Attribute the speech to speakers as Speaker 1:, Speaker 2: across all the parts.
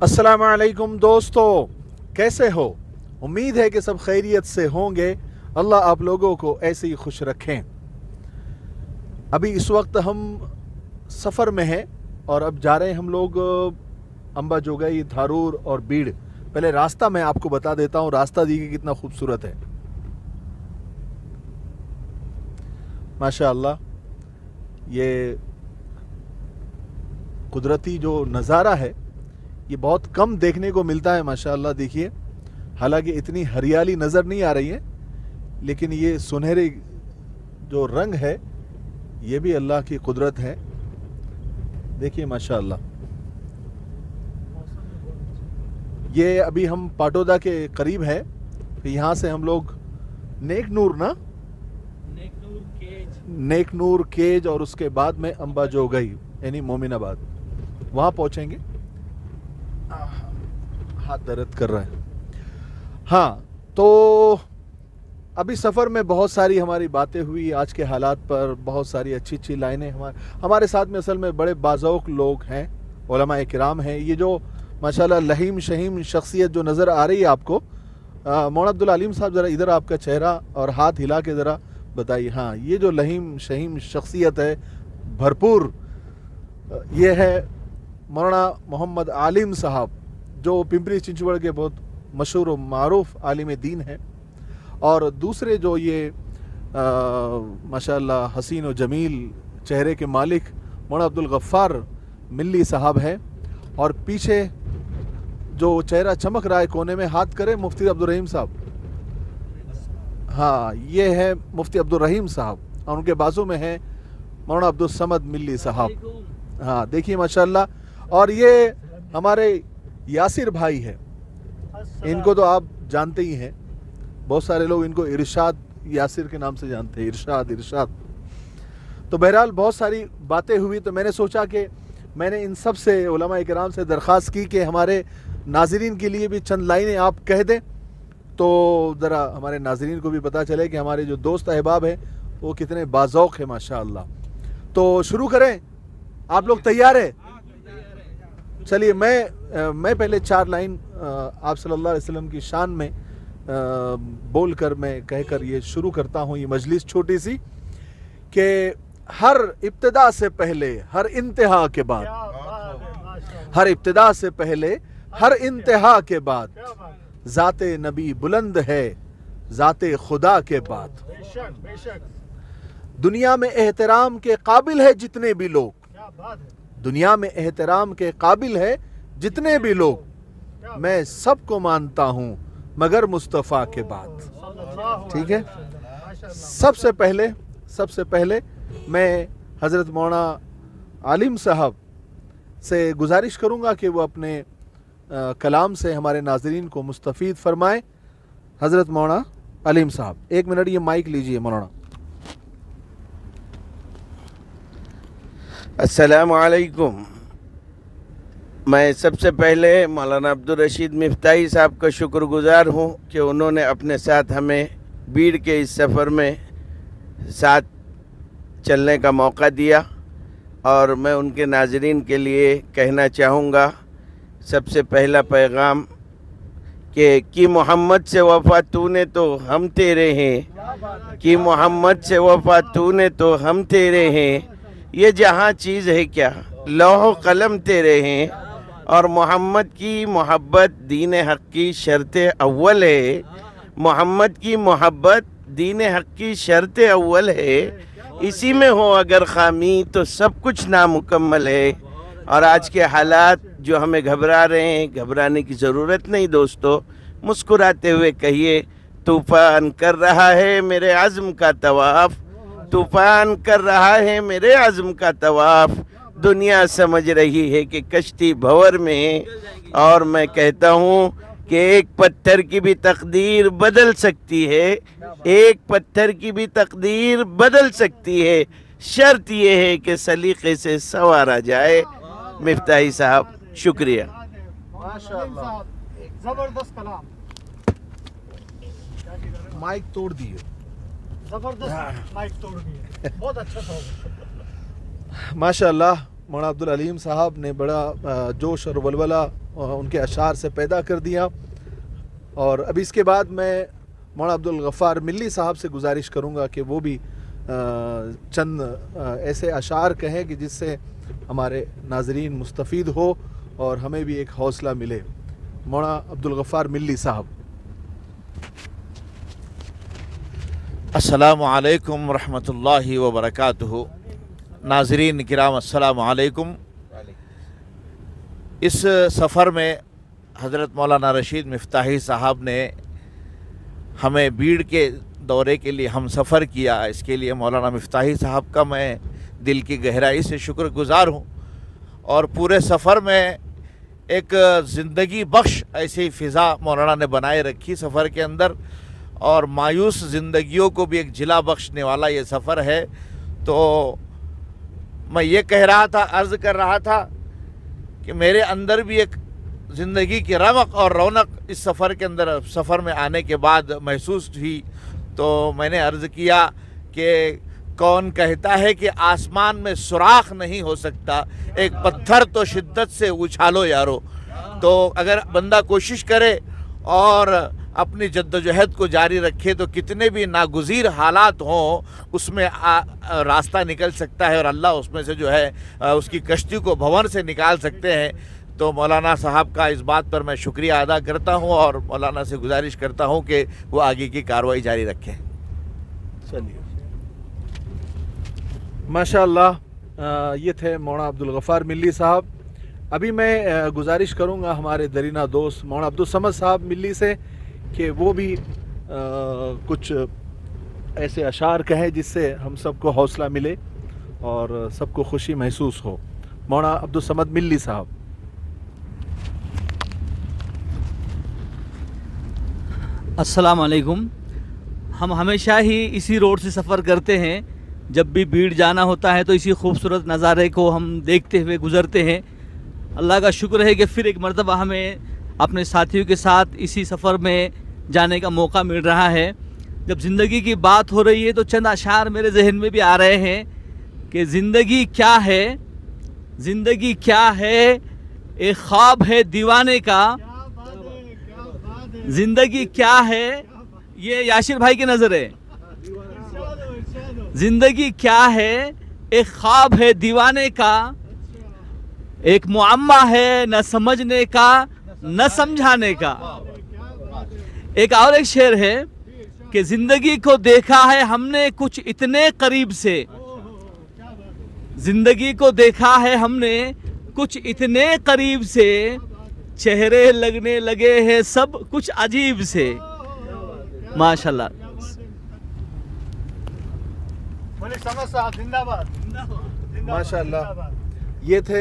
Speaker 1: अस्सलामु अलैकुम दोस्तों, कैसे हो? उम्मीद है कि सब खैरियत से होंगे। अल्लाह आप लोगों को ऐसे ही खुश रखें। अभी इस वक्त हम सफ़र में हैं और अब जा रहे हैं हम लोग अंबाजोगाई, धारूर और बीड़। पहले रास्ता मैं आपको बता देता हूँ। रास्ता देखिए कितना खूबसूरत है, माशाअल्लाह। ये कुदरती जो नज़ारा है ये बहुत कम देखने को मिलता है, माशाअल्लाह। देखिए, हालांकि इतनी हरियाली नज़र नहीं आ रही है, लेकिन ये सुनहरे जो रंग है ये भी अल्लाह की कुदरत है। देखिए माशाअल्लाह। ये अभी हम पाटोदा के करीब है। तो यहाँ से हम लोग नेकनूर केज और उसके बाद में अंबाजोगाई यानी मोमिनाबाद वहाँ पहुँचेंगे। हाथ दर्द कर रहा है। हाँ, तो अभी सफ़र में बहुत सारी हमारी बातें हुई आज के हालात पर, बहुत सारी अच्छी अच्छी लाइनें। हमारे साथ में असल में बड़े बाज़ौक़ लोग हैं, उलमा किराम हैं। ये जो माशाल्लाह लहीम शहीम शख्सियत जो नज़र आ रही है आपको, मौलाना अब्दुल अलीम साहब, ज़रा इधर आपका चेहरा और हाथ हिला के ज़रा बताइए। हाँ, ये जो लहीम शहीम शख्सियत है भरपूर, ये है मौलाना मोहम्मद आलिम साहब, जो पिंपरी चिंचवड़ के बहुत मशहूर व मारूफ आलिम दीन है। और दूसरे जो ये माशाअल्लाह हसीन व जमील चेहरे के मालिक मौलाना अब्दुल गफ्फार मिल्ली साहब हैं। और पीछे जो चेहरा चमक रहा है कोने में, हाथ करे, मुफ्ती अब्दुल रहीम साहब। हाँ, ये है मुफ्ती अब्दुल रहीम साहब और उनके बाजू में है मौलाना अब्दुल समद मिल्ली साहब। हाँ, देखिए माशाअल्लाह। और ये हमारे यासिर भाई है, इनको तो आप जानते ही हैं। बहुत सारे लोग इनको इरशाद यासिर के नाम से जानते हैं, इरशाद। तो बहरहाल बहुत सारी बातें हुई, तो मैंने सोचा कि मैंने इन सब से उलमा इकराम से दरख्वास्त की कि हमारे नाज़रीन के लिए भी चंद लाइनें आप कह दें, तो ज़रा हमारे नाज़रीन को भी पता चले कि हमारे जो दोस्त अहबाब हैं वो कितने बाज़ौक़ हैं माशाअल्लाह। तो शुरू करें? आप लोग तैयार हैं? चलिए, मैं पहले 4 लाइन आप सल्लल्लाहु अलैहि वसल्लम की शान में बोल कर मैं कहकर ये शुरू करता हूँ ये मजलिस छोटी सी, कि हर इब्तिदा से पहले हर इंतहा के बाद, हर इब्तिदा से पहले हर इंतहा के बाद ज़ाते नबी बुलंद है, ज़ाते खुदा के बाद। दुनिया में एहतराम के काबिल है जितने भी लोग, दुनिया में एहतराम के काबिल है जितने भी लोग, मैं सबको मानता हूँ मगर मुस्तफ़ा के बाद। ठीक है। सबसे पहले मैं हज़रत मौलाना आलिम साहब से गुजारिश करूँगा कि वो अपने कलाम से हमारे नाज़रीन को मुस्तफ़ीद फरमाएँ। हज़रत मौलाना आलिम साहब, 1 मिनट ये माइक लीजिए मौलाना।
Speaker 2: अस्सलामु अलैकुम। मैं सबसे पहले मौलाना अब्दुल रशीद मिफ्ताही साहब का शुक्रगुज़ार हूँ कि उन्होंने अपने साथ हमें बीड़ के इस सफ़र में साथ चलने का मौका दिया। और मैं उनके नाज़रीन के लिए कहना चाहूँगा, सबसे पहला पैगाम कि मोहम्मद से वफ़ा तूने तो हम तेरे हैं, कि मोहम्मद से वफ़ा तूने तो हम तेरे हैं, ये जहाँ चीज़ है क्या लौह कलम तेरे हैं, और मोहम्मद की मोहब्बत दीन हक़ की शर्त अव्वल है, मोहम्मद की मोहब्बत दीन हक़ की शर्त अव्वल है, इसी में हो अगर खामी तो सब कुछ नामुकम्मल है। और आज के हालात जो हमें घबरा रहे हैं, घबराने की ज़रूरत नहीं दोस्तों। मुस्कुराते हुए कहिए, तूफ़ान कर रहा है मेरे आज़म का तवाफ़, तूफ़ान कर रहा है मेरे आज़म का तवाफ़, दुनिया समझ रही है कि कश्ती भंवर में। और मैं कहता हूँ कि एक पत्थर की भी तकदीर बदल सकती है, एक पत्थर की भी तकदीर बदल सकती है, शर्त ये है कि सलीक़े से संवारा जाए। मिफ्ताही साहब, शुक्रिया।
Speaker 1: माशाअल्लाह, जबरदस्त कलाम, माइक तोड़ दिए, जबरदस्त माइक तोड़ दिए, बहुत अच्छा था माशाअल्लाह। मौलाना अब्दुल अलीम साहब ने बड़ा जोश और वलवला ان کے اشعار سے پیدا کر دیا. اور اب اس کے بعد میں مولانا عبدالغفار ملی صاحب سے گزارش کروں گا کہ وہ بھی چند ایسے اشعار کہیں کہ جس سے ہمارے ناظرین مستفید ہو اور ہمیں بھی ایک حوصلہ ملے. مولانا عبدالغفار ملی صاحب.
Speaker 3: السلام علیکم ورحمۃ اللہ وبرکاتہ. ناظرین کرام السلام علیکم. اس سفر میں حضرت مولانا رشید مفتاحی صاحب نے ہمیں بیڑ کے دورے کے لیے ہم سفر کیا. اس کے لیے مولانا مفتاحی صاحب کا میں دل کی گہرائی سے شکر گزار ہوں. اور پورے سفر میں ایک زندگی بخش ایسی فضا مولانا نے بنائے رکھی سفر کے اندر، اور مایوس زندگیوں کو بھی ایک جلا بخشنے والا یہ سفر ہے. تو میں یہ کہہ رہا تھا، عرض کر رہا تھا کہ میرے اندر بھی ایک زندگی کی رونق اور رونق اس سفر کے اندر سفر میں آنے کے بعد محسوس ہوئی. تو میں نے عرض کیا کہ کون کہتا ہے کہ آسمان میں سوراخ نہیں ہو سکتا، ایک پتھر تو شدت سے اچھالو یارو. تو اگر بندہ کوشش کرے اور اپنی جد و جہد کو جاری رکھے تو کتنے بھی ناگزیر حالات ہوں اس میں راستہ نکل سکتا ہے، اور اللہ اس میں سے جو ہے اس کی کشتی کو بھنور سے نکال سکتے ہیں. تو مولانا صاحب کا اس بات پر میں شکریہ ادا کرتا ہوں اور مولانا سے گزارش کرتا ہوں کہ وہ آگے کی کارروائی جاری رکھیں.
Speaker 1: چلیے ماشاءاللہ، یہ تھے مولانا عبدالغفار ملی صاحب. ابھی میں گزارش کروں گا ہمارے درینہ دوست مولانا عبدالصمد صاحب ملی سے کہ وہ بھی کچھ ایسے اشعار کہیں جس سے ہم سب کو حوصلہ ملے اور سب کو خوشی محسوس ہو. مولانا عبدالصمد ملی صاحب.
Speaker 4: السلام علیکم. ہم ہمیشہ ہی اسی روڈ سے سفر کرتے ہیں. جب بھی بیڑ جانا ہوتا ہے تو اسی خوبصورت نظارے کو ہم دیکھتے ہوئے گزرتے ہیں. اللہ کا شکر ہے کہ پھر ایک مرتبہ ہمیں اپنے ساتھیوں کے ساتھ اسی سفر میں جانے کا موقع مل رہا ہے. جب زندگی کی بات ہو رہی ہے تو چند اشعار میرے ذہن میں بھی آ رہے ہیں کہ زندگی کیا ہے، زندگی کیا ہے، ایک خواب ہے دیوانے کا. زندگی کیا ہے، یہ یاسر بھائی کی نظر ہے. زندگی کیا ہے، ایک خواب ہے دیوانے کا، ایک معمہ ہے نہ سمجھنے کا نہ سمجھانے کا. ایک اور ایک شعر ہے کہ زندگی کو دیکھا ہے ہم نے کچھ اتنے قریب سے، زندگی کو دیکھا ہے ہم نے کچھ اتنے قریب سے، چہرے لگنے لگے ہیں سب کچھ عجیب سے. ماشاءاللہ.
Speaker 1: ماشاءاللہ، یہ تھے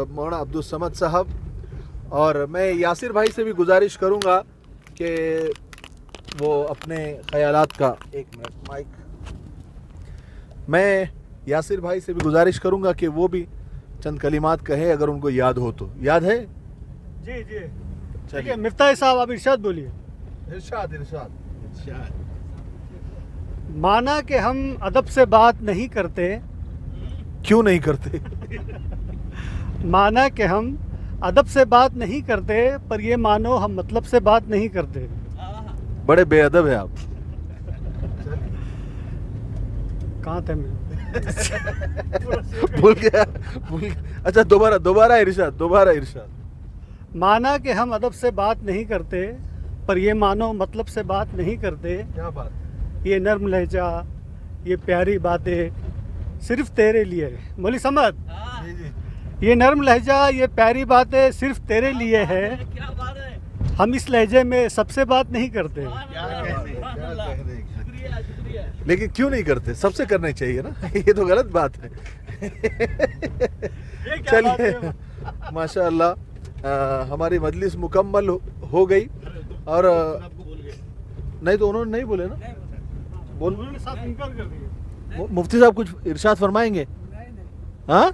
Speaker 1: مولانا عبدالصمد صاحب. اور میں یاسر بھائی سے بھی گزارش کروں گا کہ وہ اپنے خیالات کا ایک منٹ مائک، میں یاسر بھائی سے بھی گزارش کروں گا کہ وہ بھی چند کلمات کہے اگر ان کو یاد ہو تو. یاد ہے؟
Speaker 5: جی جی ٹھیک ہے. مفتاحی صاحب آپ ارشاد بولیے.
Speaker 1: ارشاد.
Speaker 5: مانا کہ ہم ادب سے بات نہیں کرتے.
Speaker 1: کیوں نہیں کرتے؟
Speaker 5: مانا کہ ہم ادب سے بات نہیں کرتے، پر یہ مانو ہم مطلب سے بات نہیں کرتے.
Speaker 1: بڑے بے ادب ہیں آپ.
Speaker 5: کہاں تھے میں؟
Speaker 1: بھول گیا. اچھا دوبارہ ارشاد.
Speaker 5: مانا کہ ہم ادب سے بات نہیں کرتے، پر یہ مانو مطلب سے بات نہیں کرتے.
Speaker 1: کیا بات.
Speaker 5: یہ نرم لہجہ، یہ پیاری باتیں صرف تیرے لیے. مولی سمد، یہ نرم لہجہ، یہ پیاری باتیں صرف تیرے لیے ہے. ہم اس لہجے میں سب سے بات نہیں کرتے.
Speaker 1: لیکن کیوں نہیں کرتے؟ سب سے کرنے چاہیے نا. یہ تو غلط بات ہے. چلیے ماشاءاللہ، ہماری مجلس مکمل ہو گئی. اور نہیں تو انہوں نے نہیں بولے نا. مفتی صاحب کچھ ارشاد فرمائیں گے؟ ہاں،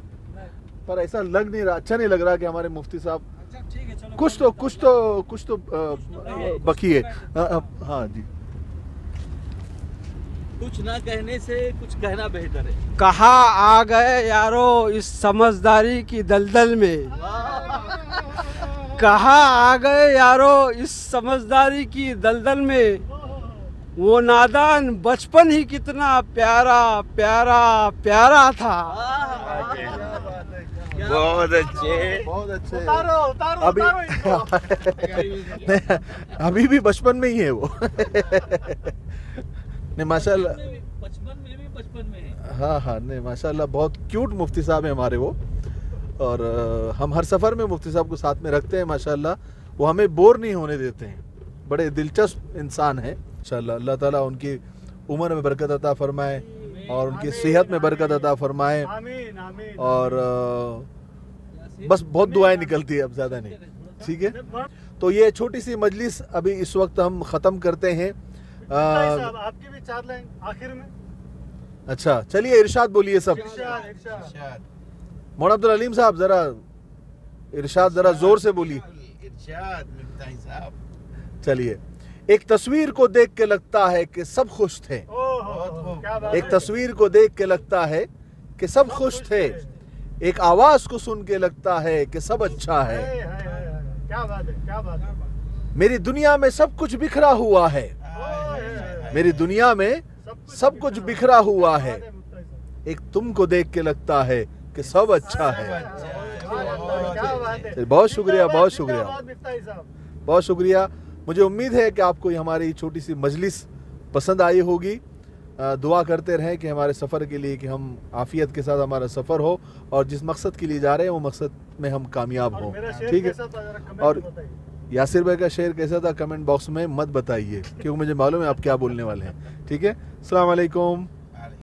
Speaker 1: پر ایسا لگ نہیں رہا، اچھا نہیں لگ رہا کہ ہمارے مفتی صاحب کچھ تو باقی ہے. ہاں جی.
Speaker 4: کچھ نہ کہنے سے کچھ کہنا بہتر ہے.
Speaker 6: کہاں آ گئے یارو اس سمجھداری کی دلدل میں. कहाँ आ गए यारो इस समझदारी की दलदल में, वो नादान बचपन ही कितना प्यारा प्यारा प्यारा था।
Speaker 2: बहुत अच्छे।
Speaker 1: बहुत अच्छे।
Speaker 5: उतारो उतारो
Speaker 1: अभी नहीं, अभी भी बचपन में ही है वो। नहीं माशाल्लाह,
Speaker 4: बचपन में है।
Speaker 1: हाँ हाँ, नहीं माशाल्लाह बहुत क्यूट मुफ्ती साहब हैं हमारे वो। और हम हर सफ़र में मुफ्ती साहब को साथ में रखते हैं माशाल्लाह। वो हमें बोर नहीं होने देते हैं, बड़े दिलचस्प इंसान हैं माशाल्लाह। अल्लाह ताला उनकी उम्र में बरकत अता फरमाए और उनकी सेहत में बरकत अता फरमाए।
Speaker 5: आमीन आमीन।
Speaker 1: और बस बहुत दुआएं निकलती है, अब ज़्यादा नहीं, ठीक है। तो ये छोटी सी मजलिस अभी इस वक्त हम ख़त्म करते हैं।
Speaker 5: साहब आपकी भी 4 लाइन आखिर में।
Speaker 1: अच्छा चलिए, इरशाद बोलिए सब।
Speaker 5: इरशाद इरशाद।
Speaker 1: मौलाना अब्दुल हलीम साहब ज़रा इरशाद ज़रा ज़ोर से बोलिए।
Speaker 2: इरशाद मिफ्ताही साहब।
Speaker 1: चलिए, एक तस्वीर को देख के लगता है कि सब खुश थे।
Speaker 5: ओहो क्या बात
Speaker 1: एक
Speaker 5: है।
Speaker 1: तस्वीर को देख के लगता है कि सब खुश थे। एक आवाज़ को सुन के लगता है कि सब अच्छा है।
Speaker 5: हाय, हाय, हाय, हाय। क्या बात है क्या बात है।
Speaker 1: मेरी दुनिया में सब कुछ बिखरा हुआ है। मेरी दुनिया में सब कुछ बिखरा हुआ है। एक तुमको देख के लगता है कि सब अच्छा है।
Speaker 5: क्या बात है।
Speaker 1: बहुत शुक्रिया, बहुत शुक्रिया,
Speaker 5: जिंदाबाद मिफ्ताही साहब।
Speaker 1: बहुत शुक्रिया। मुझे उम्मीद है कि आपको ये हमारी छोटी सी मजलिस पसंद आई होगी। दुआ करते रहें कि हमारे सफ़र के लिए कि हम आफ़ियत के साथ हमारा सफ़र हो और जिस मकसद के लिए जा रहे हैं वो मकसद में हम कामयाब हों, ठीक है। और यासिर भाई का शेर कैसा था कमेंट बॉक्स में मत बताइए, क्योंकि मुझे मालूम है आप क्या बोलने वाले हैं, ठीक है। अस्सलाम वालेकुम।